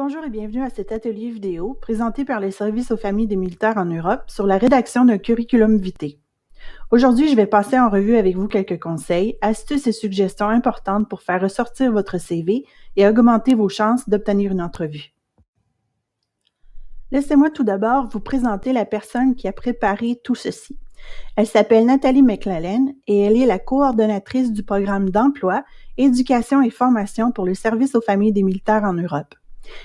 Bonjour et bienvenue à cet atelier vidéo présenté par les services aux familles des militaires en Europe sur la rédaction d'un curriculum vitae. Aujourd'hui, je vais passer en revue avec vous quelques conseils, astuces et suggestions importantes pour faire ressortir votre CV et augmenter vos chances d'obtenir une entrevue. Laissez-moi tout d'abord vous présenter la personne qui a préparé tout ceci. Elle s'appelle Nathalie McLellan et elle est la coordonnatrice du programme d'emploi, éducation et formation pour le service aux familles des militaires en Europe.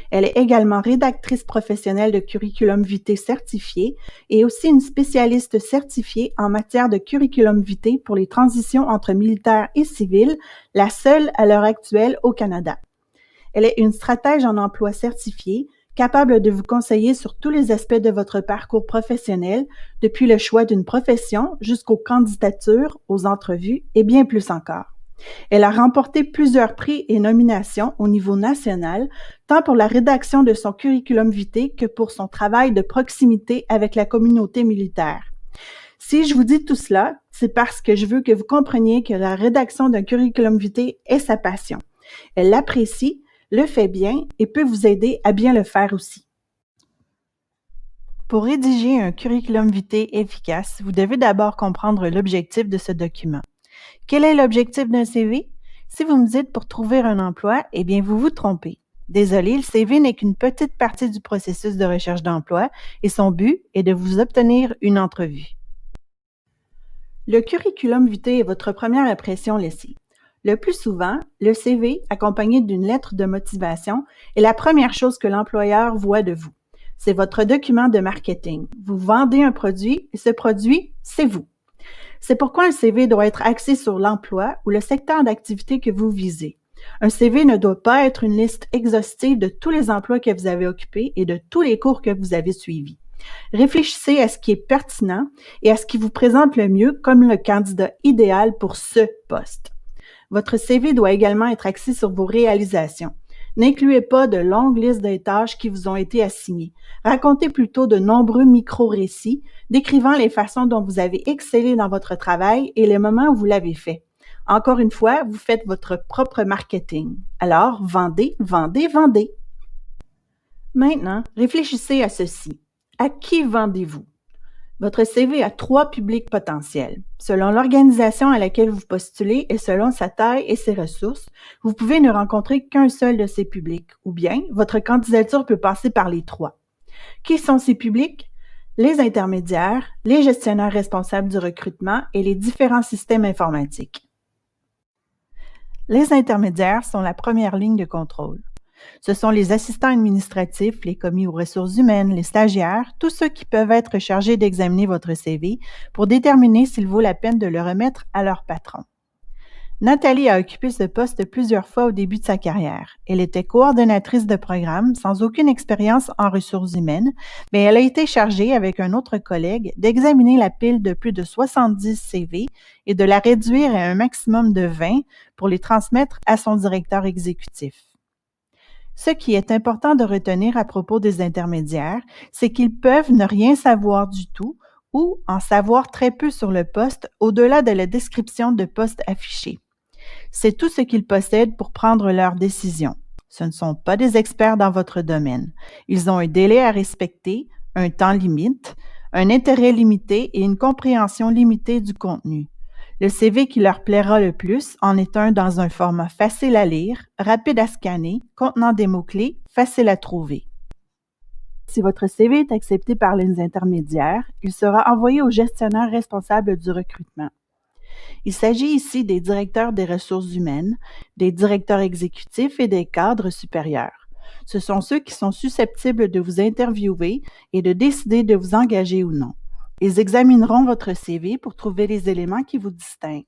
Elle est également rédactrice professionnelle de curriculum vitae certifié et aussi une spécialiste certifiée en matière de curriculum vitae pour les transitions entre militaires et civils, la seule à l'heure actuelle au Canada. Elle est une stratège en emploi certifiée, capable de vous conseiller sur tous les aspects de votre parcours professionnel, depuis le choix d'une profession jusqu'aux candidatures, aux entrevues et bien plus encore. Elle a remporté plusieurs prix et nominations au niveau national, tant pour la rédaction de son curriculum vitae que pour son travail de proximité avec la communauté militaire. Si je vous dis tout cela, c'est parce que je veux que vous compreniez que la rédaction d'un curriculum vitae est sa passion. Elle l'apprécie, le fait bien et peut vous aider à bien le faire aussi. Pour rédiger un curriculum vitae efficace, vous devez d'abord comprendre l'objectif de ce document. Quel est l'objectif d'un CV? Si vous me dites pour trouver un emploi, eh bien, vous vous trompez. Désolé, le CV n'est qu'une petite partie du processus de recherche d'emploi et son but est de vous obtenir une entrevue. Le curriculum vitae est votre première impression laissée. Le plus souvent, le CV, accompagné d'une lettre de motivation, est la première chose que l'employeur voit de vous. C'est votre document de marketing. Vous vendez un produit et ce produit, c'est vous. C'est pourquoi un CV doit être axé sur l'emploi ou le secteur d'activité que vous visez. Un CV ne doit pas être une liste exhaustive de tous les emplois que vous avez occupés et de tous les cours que vous avez suivis. Réfléchissez à ce qui est pertinent et à ce qui vous présente le mieux comme le candidat idéal pour ce poste. Votre CV doit également être axé sur vos réalisations. N'incluez pas de longues listes de tâches qui vous ont été assignées. Racontez plutôt de nombreux micro-récits décrivant les façons dont vous avez excellé dans votre travail et les moments où vous l'avez fait. Encore une fois, vous faites votre propre marketing. Alors, vendez, vendez, vendez. Maintenant, réfléchissez à ceci. À qui vendez-vous? Votre CV a 3 publics potentiels. Selon l'organisation à laquelle vous postulez et selon sa taille et ses ressources, vous pouvez ne rencontrer qu'un seul de ces publics, ou bien votre candidature peut passer par les 3. Qui sont ces publics? Les intermédiaires, les gestionnaires responsables du recrutement et les différents systèmes informatiques. Les intermédiaires sont la première ligne de contrôle. Ce sont les assistants administratifs, les commis aux ressources humaines, les stagiaires, tous ceux qui peuvent être chargés d'examiner votre CV pour déterminer s'il vaut la peine de le remettre à leur patron. Nathalie a occupé ce poste plusieurs fois au début de sa carrière. Elle était coordonnatrice de programme sans aucune expérience en ressources humaines, mais elle a été chargée avec un autre collègue d'examiner la pile de plus de 70 CV et de la réduire à un maximum de 20 pour les transmettre à son directeur exécutif. Ce qui est important de retenir à propos des intermédiaires, c'est qu'ils peuvent ne rien savoir du tout ou en savoir très peu sur le poste au-delà de la description de poste affichée. C'est tout ce qu'ils possèdent pour prendre leurs décisions. Ce ne sont pas des experts dans votre domaine. Ils ont un délai à respecter, un temps limite, un intérêt limité et une compréhension limitée du contenu. Le CV qui leur plaira le plus en est un dans un format facile à lire, rapide à scanner, contenant des mots-clés, facile à trouver. Si votre CV est accepté par les intermédiaires, il sera envoyé au gestionnaire responsable du recrutement. Il s'agit ici des directeurs des ressources humaines, des directeurs exécutifs et des cadres supérieurs. Ce sont ceux qui sont susceptibles de vous interviewer et de décider de vous engager ou non. Ils examineront votre CV pour trouver les éléments qui vous distinguent.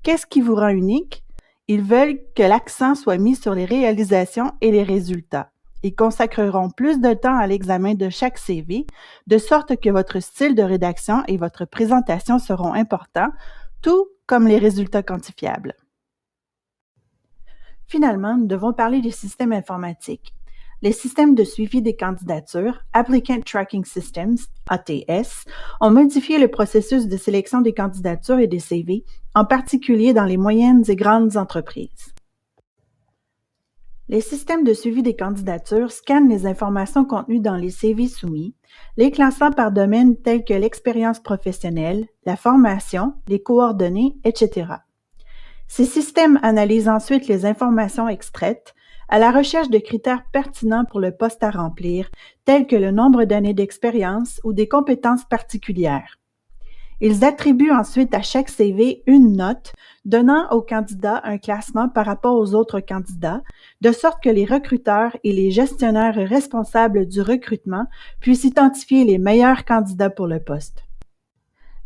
Qu'est-ce qui vous rend unique? Ils veulent que l'accent soit mis sur les réalisations et les résultats. Ils consacreront plus de temps à l'examen de chaque CV, de sorte que votre style de rédaction et votre présentation seront importants, tout comme les résultats quantifiables. Finalement, nous devons parler des systèmes informatiques. Les systèmes de suivi des candidatures, Applicant Tracking Systems, ATS, ont modifié le processus de sélection des candidatures et des CV, en particulier dans les moyennes et grandes entreprises. Les systèmes de suivi des candidatures scannent les informations contenues dans les CV soumis, les classant par domaine tels que l'expérience professionnelle, la formation, les coordonnées, etc. Ces systèmes analysent ensuite les informations extraites à la recherche de critères pertinents pour le poste à remplir, tels que le nombre d'années d'expérience ou des compétences particulières. Ils attribuent ensuite à chaque CV une note, donnant au candidat un classement par rapport aux autres candidats, de sorte que les recruteurs et les gestionnaires responsables du recrutement puissent identifier les meilleurs candidats pour le poste.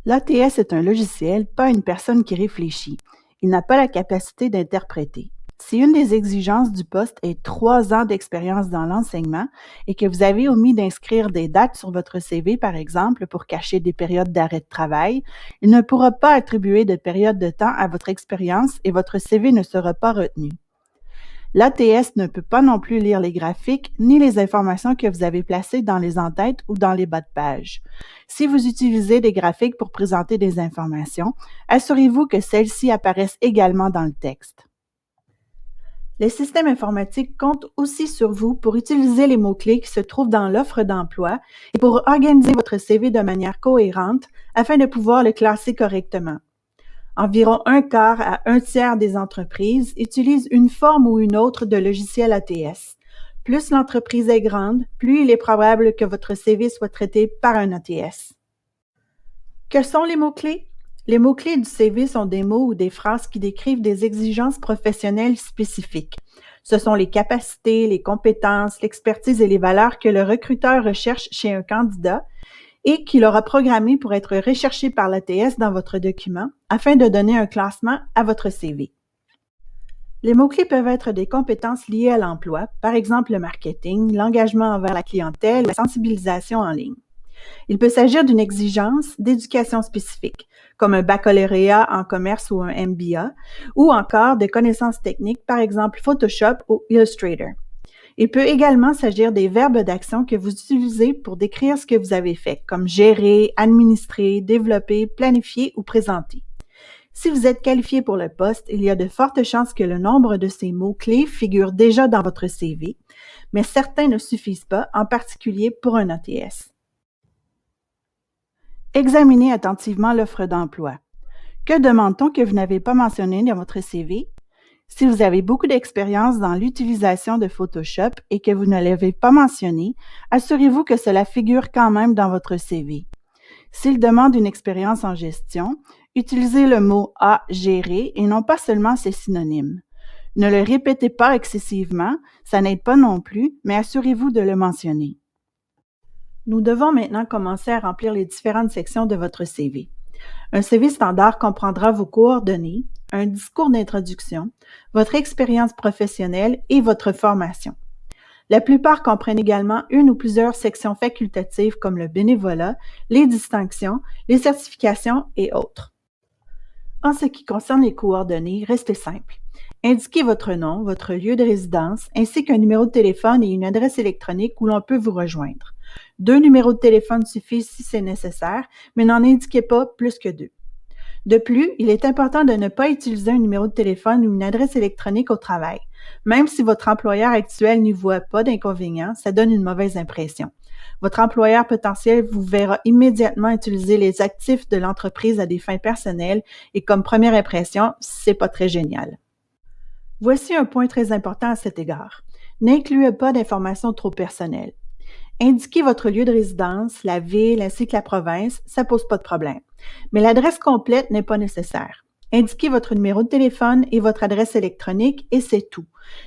L'ATS est un logiciel, pas une personne qui réfléchit. Il n'a pas la capacité d'interpréter. Si une des exigences du poste est 3 ans d'expérience dans l'enseignement et que vous avez omis d'inscrire des dates sur votre CV, par exemple, pour cacher des périodes d'arrêt de travail, il ne pourra pas attribuer de période de temps à votre expérience et votre CV ne sera pas retenu. L'ATS ne peut pas non plus lire les graphiques ni les informations que vous avez placées dans les en-têtes ou dans les bas de page. Si vous utilisez des graphiques pour présenter des informations, assurez-vous que celles-ci apparaissent également dans le texte. Les systèmes informatiques comptent aussi sur vous pour utiliser les mots-clés qui se trouvent dans l'offre d'emploi et pour organiser votre CV de manière cohérente afin de pouvoir le classer correctement. Environ un quart à un tiers des entreprises utilisent une forme ou une autre de logiciel ATS. Plus l'entreprise est grande, plus il est probable que votre CV soit traité par un ATS. Quels sont les mots-clés? Les mots-clés du CV sont des mots ou des phrases qui décrivent des exigences professionnelles spécifiques. Ce sont les capacités, les compétences, l'expertise et les valeurs que le recruteur recherche chez un candidat et qu'il aura programmé pour être recherché par l'ATS dans votre document afin de donner un classement à votre CV. Les mots-clés peuvent être des compétences liées à l'emploi, par exemple le marketing, l'engagement envers la clientèle ou la sensibilisation en ligne. Il peut s'agir d'une exigence d'éducation spécifique, comme un baccalauréat en commerce ou un MBA, ou encore de connaissances techniques, par exemple Photoshop ou Illustrator. Il peut également s'agir des verbes d'action que vous utilisez pour décrire ce que vous avez fait, comme gérer, administrer, développer, planifier ou présenter. Si vous êtes qualifié pour le poste, il y a de fortes chances que le nombre de ces mots-clés figure déjà dans votre CV, mais certains ne suffisent pas, en particulier pour un ATS. Examinez attentivement l'offre d'emploi. Que demande-t-on que vous n'avez pas mentionné dans votre CV? Si vous avez beaucoup d'expérience dans l'utilisation de Photoshop et que vous ne l'avez pas mentionné, assurez-vous que cela figure quand même dans votre CV. S'il demande une expérience en gestion, utilisez le mot « à gérer » et non pas seulement ses synonymes. Ne le répétez pas excessivement, ça n'aide pas non plus, mais assurez-vous de le mentionner. Nous devons maintenant commencer à remplir les différentes sections de votre CV. Un CV standard comprendra vos coordonnées, un discours d'introduction, votre expérience professionnelle et votre formation. La plupart comprennent également une ou plusieurs sections facultatives comme le bénévolat, les distinctions, les certifications et autres. En ce qui concerne les coordonnées, restez simple. Indiquez votre nom, votre lieu de résidence, ainsi qu'un numéro de téléphone et une adresse électronique où l'on peut vous rejoindre. 2 numéros de téléphone suffisent si c'est nécessaire, mais n'en indiquez pas plus que 2. De plus, il est important de ne pas utiliser un numéro de téléphone ou une adresse électronique au travail. Même si votre employeur actuel n'y voit pas d'inconvénient, ça donne une mauvaise impression. Votre employeur potentiel vous verra immédiatement utiliser les actifs de l'entreprise à des fins personnelles et comme première impression, c'est pas très génial. Voici un point très important à cet égard. N'incluez pas d'informations trop personnelles. Indiquez votre lieu de résidence, la ville ainsi que la province, ça pose pas de problème. Mais l'adresse complète n'est pas nécessaire. Indiquez votre numéro de téléphone et votre adresse électronique et c'est tout.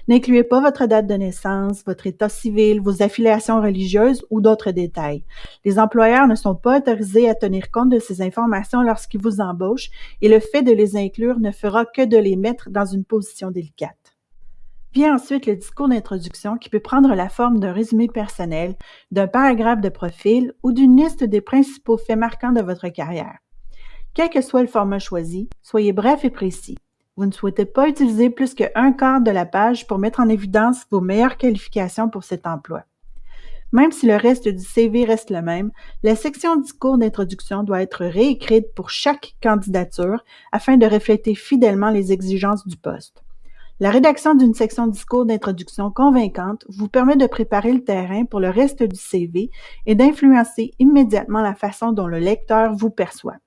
N'incluez pas votre date de naissance, votre état civil, vos affiliations religieuses ou d'autres détails. Les employeurs ne sont pas autorisés à tenir compte de ces informations lorsqu'ils vous embauchent et le fait de les inclure ne fera que de les mettre dans une position délicate. Vient ensuite le discours d'introduction qui peut prendre la forme d'un résumé personnel, d'un paragraphe de profil ou d'une liste des principaux faits marquants de votre carrière. Quel que soit le format choisi, soyez bref et précis. Vous ne souhaitez pas utiliser plus qu'un quart de la page pour mettre en évidence vos meilleures qualifications pour cet emploi. Même si le reste du CV reste le même, la section discours d'introduction doit être réécrite pour chaque candidature afin de refléter fidèlement les exigences du poste. La rédaction d'une section discours d'introduction convaincante vous permet de préparer le terrain pour le reste du CV et d'influencer immédiatement la façon dont le lecteur vous perçoit.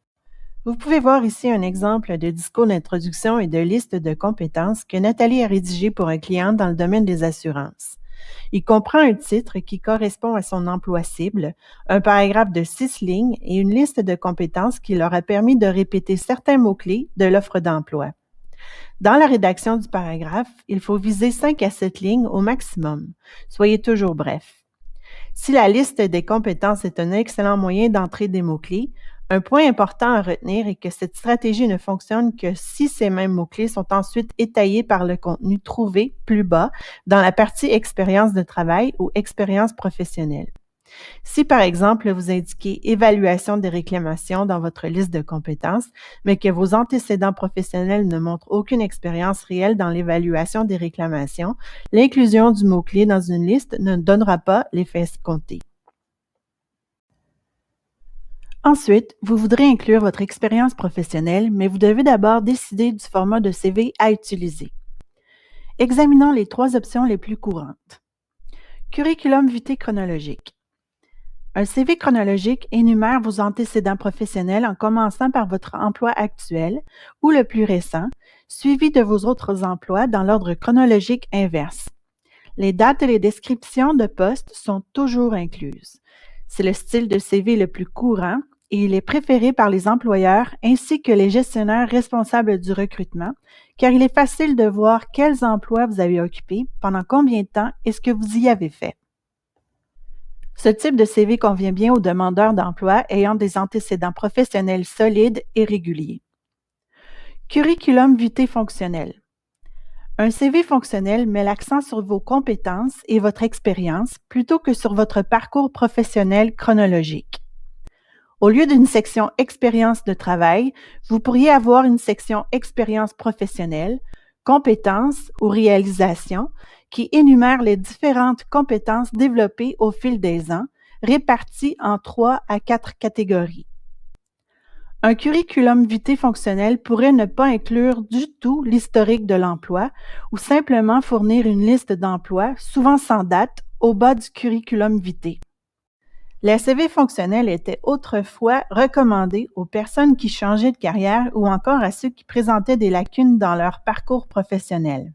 Vous pouvez voir ici un exemple de discours d'introduction et de liste de compétences que Nathalie a rédigé pour un client dans le domaine des assurances. Il comprend un titre qui correspond à son emploi cible, un paragraphe de 6 lignes et une liste de compétences qui leur a permis de répéter certains mots-clés de l'offre d'emploi. Dans la rédaction du paragraphe, il faut viser 5 à 7 lignes au maximum. Soyez toujours bref. Si la liste des compétences est un excellent moyen d'entrer des mots-clés, un point important à retenir est que cette stratégie ne fonctionne que si ces mêmes mots-clés sont ensuite étayés par le contenu trouvé plus bas dans la partie expérience de travail ou expérience professionnelle. Si, par exemple, vous indiquez évaluation des réclamations dans votre liste de compétences, mais que vos antécédents professionnels ne montrent aucune expérience réelle dans l'évaluation des réclamations, l'inclusion du mot-clé dans une liste ne donnera pas l'effet escompté. Ensuite, vous voudrez inclure votre expérience professionnelle, mais vous devez d'abord décider du format de CV à utiliser. Examinons les 3 options les plus courantes. Curriculum vitae chronologique. Un CV chronologique énumère vos antécédents professionnels en commençant par votre emploi actuel ou le plus récent, suivi de vos autres emplois dans l'ordre chronologique inverse. Les dates et les descriptions de postes sont toujours incluses. C'est le style de CV le plus courant et il est préféré par les employeurs ainsi que les gestionnaires responsables du recrutement, car il est facile de voir quels emplois vous avez occupés, pendant combien de temps et ce que vous y avez fait. Ce type de CV convient bien aux demandeurs d'emploi ayant des antécédents professionnels solides et réguliers. Curriculum vitae fonctionnel. Un CV fonctionnel met l'accent sur vos compétences et votre expérience plutôt que sur votre parcours professionnel chronologique. Au lieu d'une section expérience de travail, vous pourriez avoir une section expérience professionnelle, compétences ou réalisations qui énumère les différentes compétences développées au fil des ans, réparties en 3 à 4 catégories. Un curriculum vitae fonctionnel pourrait ne pas inclure du tout l'historique de l'emploi ou simplement fournir une liste d'emplois, souvent sans date, au bas du curriculum vitae. Les CV fonctionnels étaient autrefois recommandés aux personnes qui changeaient de carrière ou encore à ceux qui présentaient des lacunes dans leur parcours professionnel.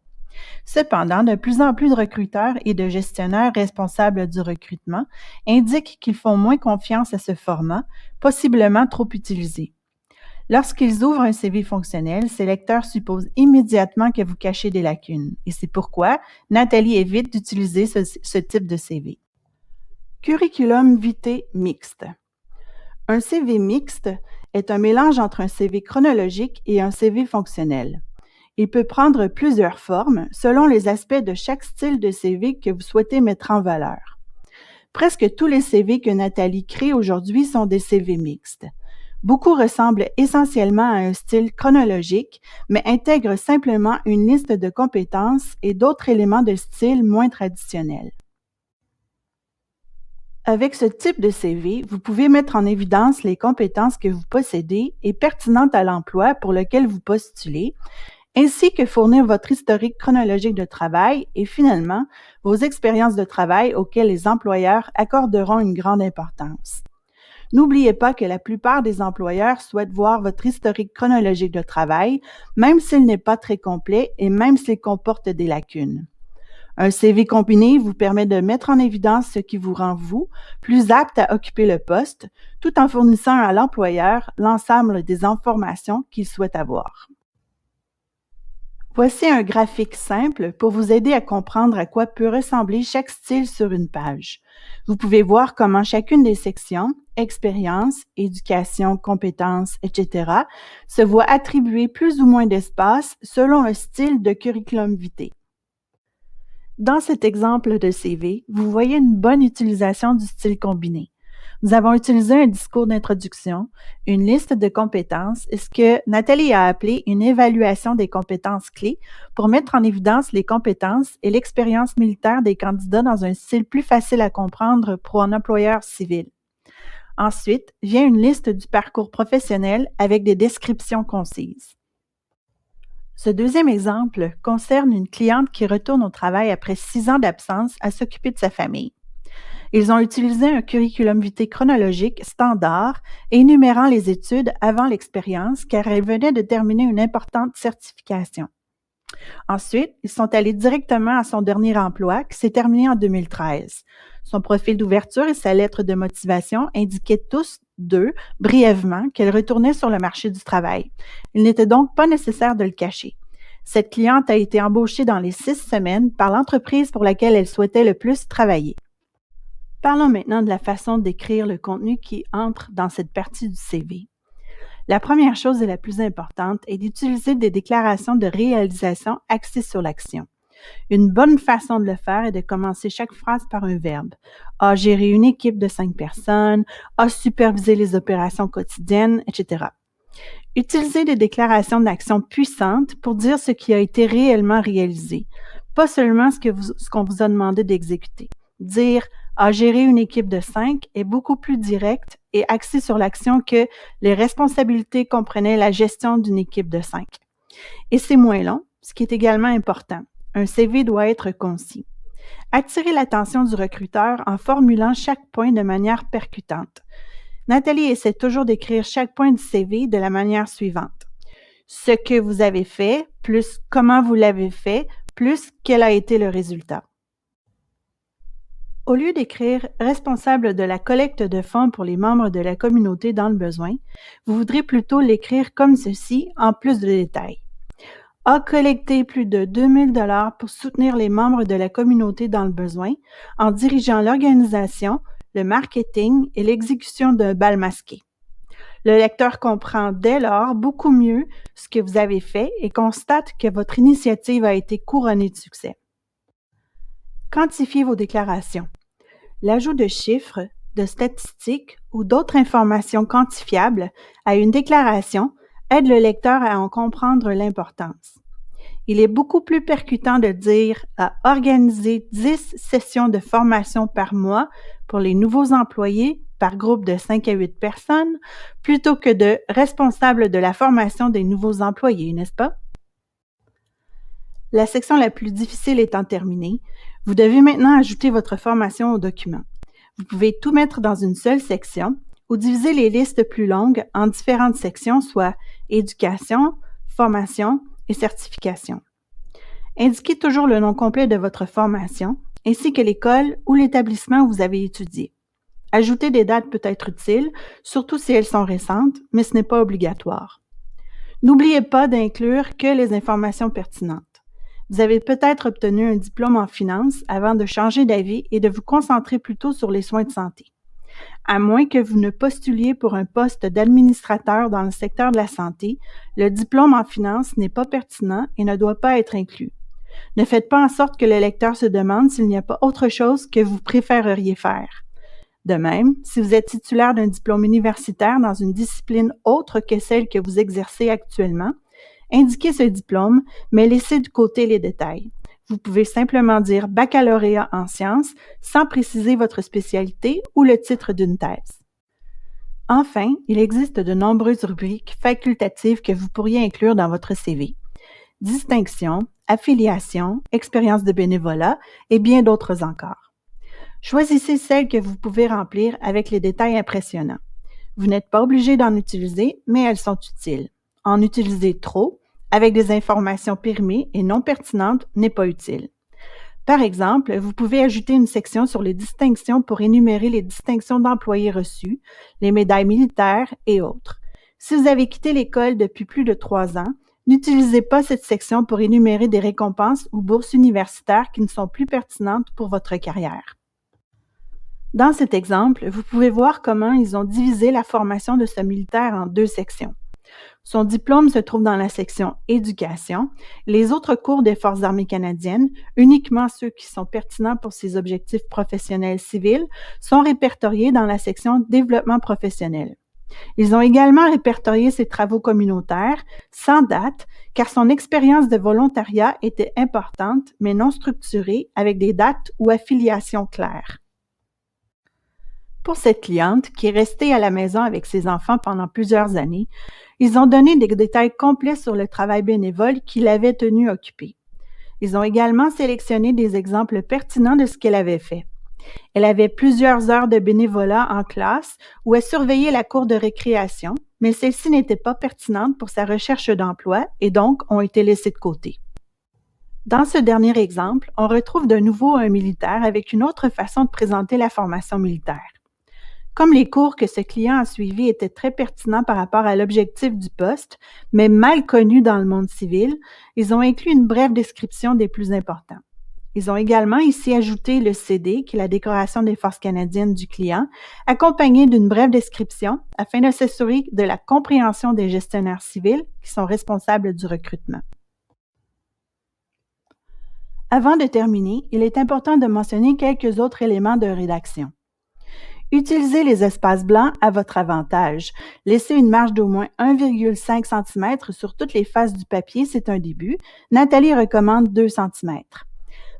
Cependant, de plus en plus de recruteurs et de gestionnaires responsables du recrutement indiquent qu'ils font moins confiance à ce format, possiblement trop utilisé. Lorsqu'ils ouvrent un CV fonctionnel, ces lecteurs supposent immédiatement que vous cachez des lacunes, et c'est pourquoi Nathalie évite d'utiliser ce type de CV. Curriculum vitae mixte. Un CV mixte est un mélange entre un CV chronologique et un CV fonctionnel. Il peut prendre plusieurs formes selon les aspects de chaque style de CV que vous souhaitez mettre en valeur. Presque tous les CV que Nathalie crée aujourd'hui sont des CV mixtes. Beaucoup ressemblent essentiellement à un style chronologique, mais intègrent simplement une liste de compétences et d'autres éléments de style moins traditionnels. Avec ce type de CV, vous pouvez mettre en évidence les compétences que vous possédez et pertinentes à l'emploi pour lequel vous postulez, ainsi que fournir votre historique chronologique de travail et finalement vos expériences de travail auxquelles les employeurs accorderont une grande importance. N'oubliez pas que la plupart des employeurs souhaitent voir votre historique chronologique de travail, même s'il n'est pas très complet et même s'il comporte des lacunes. Un CV combiné vous permet de mettre en évidence ce qui vous rend, vous, plus apte à occuper le poste, tout en fournissant à l'employeur l'ensemble des informations qu'il souhaite avoir. Voici un graphique simple pour vous aider à comprendre à quoi peut ressembler chaque style sur une page. Vous pouvez voir comment chacune des sections, expérience, éducation, compétences, etc., se voit attribuer plus ou moins d'espace selon le style de curriculum vitae. Dans cet exemple de CV, vous voyez une bonne utilisation du style combiné. Nous avons utilisé un discours d'introduction, une liste de compétences et ce que Nathalie a appelé une évaluation des compétences clés pour mettre en évidence les compétences et l'expérience militaire des candidats dans un style plus facile à comprendre pour un employeur civil. Ensuite, vient une liste du parcours professionnel avec des descriptions concises. Ce deuxième exemple concerne une cliente qui retourne au travail après 6 ans d'absence à s'occuper de sa famille. Ils ont utilisé un curriculum vitae chronologique standard énumérant les études avant l'expérience car elle venait de terminer une importante certification. Ensuite, ils sont allés directement à son dernier emploi qui s'est terminé en 2013. Son profil d'ouverture et sa lettre de motivation indiquaient tous deux, brièvement, qu'elle retournait sur le marché du travail. Il n'était donc pas nécessaire de le cacher. Cette cliente a été embauchée dans les 6 semaines par l'entreprise pour laquelle elle souhaitait le plus travailler. Parlons maintenant de la façon d'écrire le contenu qui entre dans cette partie du CV. La première chose et la plus importante est d'utiliser des déclarations de réalisation axées sur l'action. Une bonne façon de le faire est de commencer chaque phrase par un verbe. A géré une équipe de 5 personnes, a supervisé les opérations quotidiennes, etc. Utilisez des déclarations d'action puissantes pour dire ce qui a été réellement réalisé, pas seulement ce qu'on vous a demandé d'exécuter. Dire a géré une équipe de 5 est beaucoup plus direct et axé sur l'action que les responsabilités comprenaient la gestion d'une équipe de 5. Et c'est moins long, ce qui est également important. Un CV doit être concis. Attirez l'attention du recruteur en formulant chaque point de manière percutante. Nathalie essaie toujours d'écrire chaque point du CV de la manière suivante. Ce que vous avez fait, plus comment vous l'avez fait, plus quel a été le résultat. Au lieu d'écrire « responsable de la collecte de fonds pour les membres de la communauté dans le besoin », vous voudrez plutôt l'écrire comme ceci en plus de détails. A collecté plus de 2 000 $ pour soutenir les membres de la communauté dans le besoin en dirigeant l'organisation, le marketing et l'exécution d'un bal masqué. Le lecteur comprend dès lors beaucoup mieux ce que vous avez fait et constate que votre initiative a été couronnée de succès. Quantifiez vos déclarations. L'ajout de chiffres, de statistiques ou d'autres informations quantifiables à une déclaration aide le lecteur à en comprendre l'importance. Il est beaucoup plus percutant de dire à organiser 10 sessions de formation par mois pour les nouveaux employés par groupe de 5 à 8 personnes plutôt que de responsable de la formation des nouveaux employés, n'est-ce pas? La section la plus difficile étant terminée, vous devez maintenant ajouter votre formation au document. Vous pouvez tout mettre dans une seule section ou diviser les listes plus longues en différentes sections, soit éducation, formation et certification. Indiquez toujours le nom complet de votre formation, ainsi que l'école ou l'établissement où vous avez étudié. Ajouter des dates peut être utile, surtout si elles sont récentes, mais ce n'est pas obligatoire. N'oubliez pas d'inclure que les informations pertinentes. Vous avez peut-être obtenu un diplôme en finance avant de changer d'avis et de vous concentrer plutôt sur les soins de santé. À moins que vous ne postuliez pour un poste d'administrateur dans le secteur de la santé, le diplôme en finance n'est pas pertinent et ne doit pas être inclus. Ne faites pas en sorte que le lecteur se demande s'il n'y a pas autre chose que vous préféreriez faire. De même, si vous êtes titulaire d'un diplôme universitaire dans une discipline autre que celle que vous exercez actuellement, indiquez ce diplôme, mais laissez de côté les détails. Vous pouvez simplement dire baccalauréat en sciences sans préciser votre spécialité ou le titre d'une thèse. Enfin, il existe de nombreuses rubriques facultatives que vous pourriez inclure dans votre CV. Distinction, affiliation, expérience de bénévolat et bien d'autres encore. Choisissez celles que vous pouvez remplir avec les détails impressionnants. Vous n'êtes pas obligé d'en utiliser, mais elles sont utiles. En utiliser trop, avec des informations périmées et non pertinentes, n'est pas utile. Par exemple, vous pouvez ajouter une section sur les distinctions pour énumérer les distinctions d'employés reçus, les médailles militaires et autres. Si vous avez quitté l'école depuis plus de 3 ans, n'utilisez pas cette section pour énumérer des récompenses ou bourses universitaires qui ne sont plus pertinentes pour votre carrière. Dans cet exemple, vous pouvez voir comment ils ont divisé la formation de ce militaire en 2 sections. Son diplôme se trouve dans la section Éducation. Les autres cours des Forces armées canadiennes, uniquement ceux qui sont pertinents pour ses objectifs professionnels civils, sont répertoriés dans la section Développement professionnel. Ils ont également répertorié ses travaux communautaires, sans date, car son expérience de volontariat était importante, mais non structurée, avec des dates ou affiliations claires. Pour cette cliente qui est restée à la maison avec ses enfants pendant plusieurs années, ils ont donné des détails complets sur le travail bénévole qui l'avait tenue occupée. Ils ont également sélectionné des exemples pertinents de ce qu'elle avait fait. Elle avait plusieurs heures de bénévolat en classe où elle surveillait la cour de récréation, mais celles-ci n'étaient pas pertinentes pour sa recherche d'emploi et donc ont été laissées de côté. Dans ce dernier exemple, on retrouve de nouveau un militaire avec une autre façon de présenter la formation militaire. Comme les cours que ce client a suivis étaient très pertinents par rapport à l'objectif du poste, mais mal connus dans le monde civil, ils ont inclus une brève description des plus importants. Ils ont également ici ajouté le CD, qui est la décoration des forces canadiennes du client, accompagné d'une brève description afin de s'assurer de la compréhension des gestionnaires civils qui sont responsables du recrutement. Avant de terminer, il est important de mentionner quelques autres éléments de rédaction. Utilisez les espaces blancs à votre avantage. Laissez une marge d'au moins 1,5 cm sur toutes les faces du papier, c'est un début. Nathalie recommande 2 cm.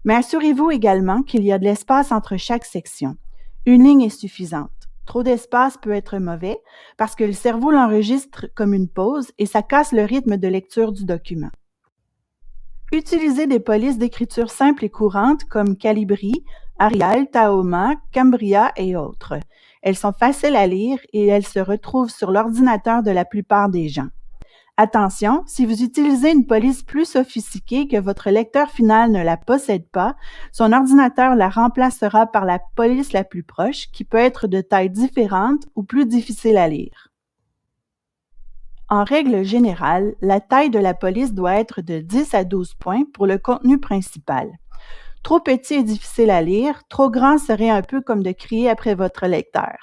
Mais assurez-vous également qu'il y a de l'espace entre chaque section. Une ligne est suffisante. Trop d'espace peut être mauvais parce que le cerveau l'enregistre comme une pause et ça casse le rythme de lecture du document. Utilisez des polices d'écriture simples et courantes comme Calibri, Arial, Tahoma, Cambria et autres. Elles sont faciles à lire et elles se retrouvent sur l'ordinateur de la plupart des gens. Attention, si vous utilisez une police plus sophistiquée que votre lecteur final ne la possède pas, son ordinateur la remplacera par la police la plus proche qui peut être de taille différente ou plus difficile à lire. En règle générale, la taille de la police doit être de 10 à 12 points pour le contenu principal. Trop petit et difficile à lire, trop grand serait un peu comme de crier après votre lecteur.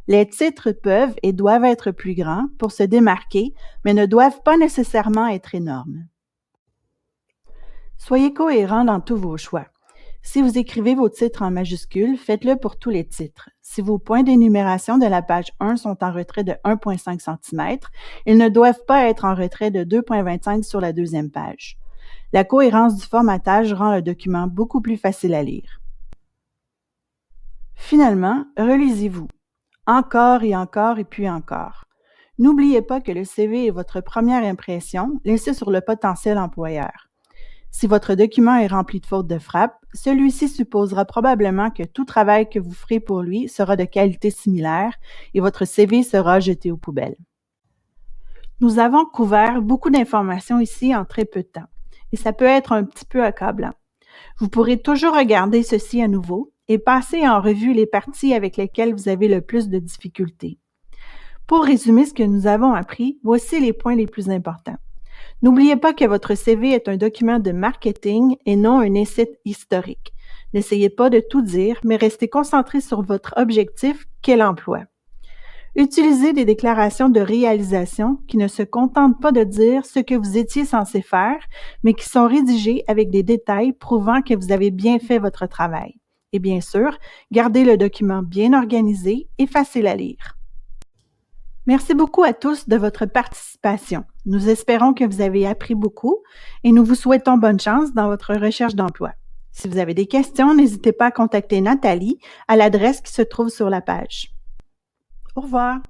Les titres peuvent et doivent être plus grands pour se démarquer, mais ne doivent pas nécessairement être énormes. Soyez cohérent dans tous vos choix. Si vous écrivez vos titres en majuscules, faites-le pour tous les titres. Si vos points d'énumération de la page 1 sont en retrait de 1,5 cm, ils ne doivent pas être en retrait de 2,25 sur la deuxième page. La cohérence du formatage rend le document beaucoup plus facile à lire. Finalement, relisez-vous. Encore et puis encore. N'oubliez pas que le CV est votre première impression laissée sur le potentiel employeur. Si votre document est rempli de fautes de frappe, celui-ci supposera probablement que tout travail que vous ferez pour lui sera de qualité similaire et votre CV sera jeté aux poubelles. Nous avons couvert beaucoup d'informations ici en très peu de temps et ça peut être un petit peu accablant. Vous pourrez toujours regarder ceci à nouveau et passer en revue les parties avec lesquelles vous avez le plus de difficultés. Pour résumer ce que nous avons appris, voici les points les plus importants. N'oubliez pas que votre CV est un document de marketing et non un essai historique. N'essayez pas de tout dire, mais restez concentré sur votre objectif qu'est l'emploi. Utilisez des déclarations de réalisation qui ne se contentent pas de dire ce que vous étiez censé faire, mais qui sont rédigées avec des détails prouvant que vous avez bien fait votre travail. Et bien sûr, gardez le document bien organisé et facile à lire. Merci beaucoup à tous de votre participation. Nous espérons que vous avez appris beaucoup et nous vous souhaitons bonne chance dans votre recherche d'emploi. Si vous avez des questions, n'hésitez pas à contacter Nathalie à l'adresse qui se trouve sur la page. Au revoir.